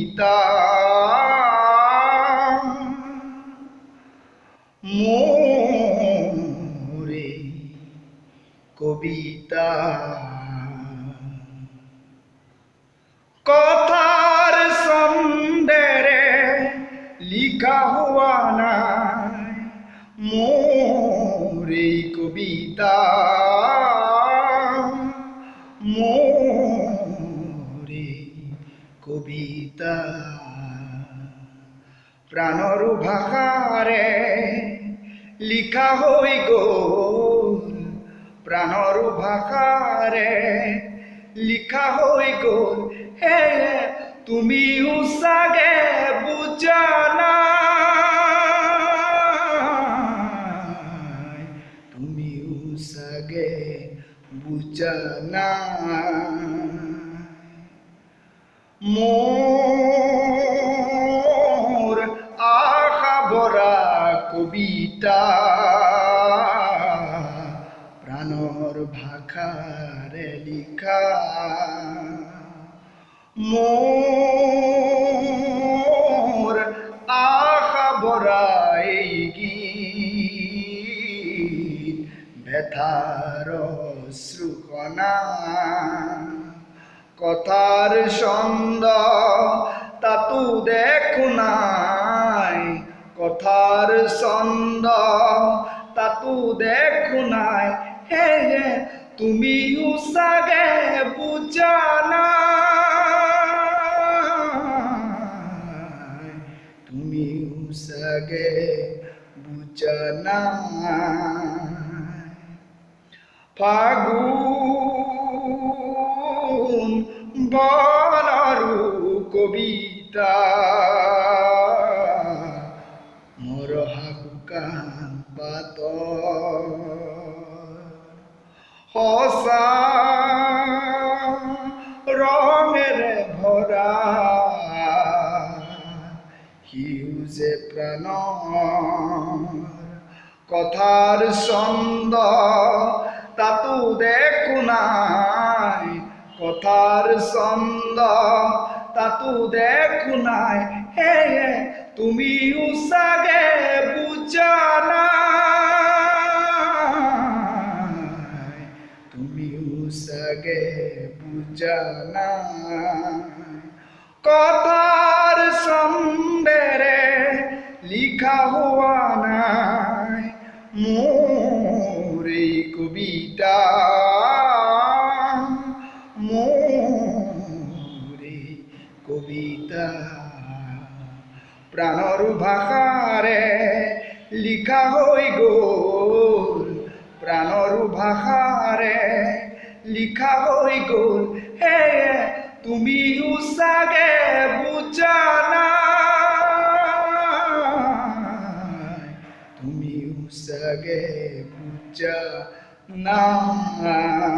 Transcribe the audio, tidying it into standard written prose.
কবিতা মোৰে কবিতা কথাৰ ছন্দেৰে লিখা হোৱা নাই মোৰ এই কবিতা মোৰ এই কবিতা প্ৰাণৰ ভাষাৰে লিখা হৈ গ'ল প্ৰাণৰ ভাষাৰে লিখা হৈ গ'ল হে তুমিও চাগে বুজা নাই তুমিও চাগে বুজা নাই মোৰ আশা ভৰা কবিতা প্ৰাণৰ ভাষাৰে লিখা মোৰ আশা ভৰা এই গীত ব্যথাৰ অশ্ৰুকণা কথাৰ ছন্দ তাতো দেখো নাই কথাৰ ছন্দ তাতো দেখো নাই হে তুমিও চাগে বুজা নাই তুমিও চাগে বুজা নাই ফাগুন বনৰু কবিতা মৰহা শুকান পাতৰ সঁচা ৰঙেৰে ভৰা সেউজে প্ৰাণৰ কথাৰ ছন্দ তাতো দেখো নাই কথাৰ ছন্দ তাতো দেখো নাই হে তুমিও চাগে বুজা নাই তুমিও চাগে বুজা নাই কথাৰ ছন্দেৰে লিখা হোৱা নাই মোৰ এই কবিতা মোৰ এই কবিতা প্ৰাণৰ ভাষাৰে লিখা হৈ গ'ল প্ৰাণৰ ভাষাৰে লিখা হৈ গ'ল হে তুমিও চাগে বুজা নাই তুমিও চাগে বুজা নাই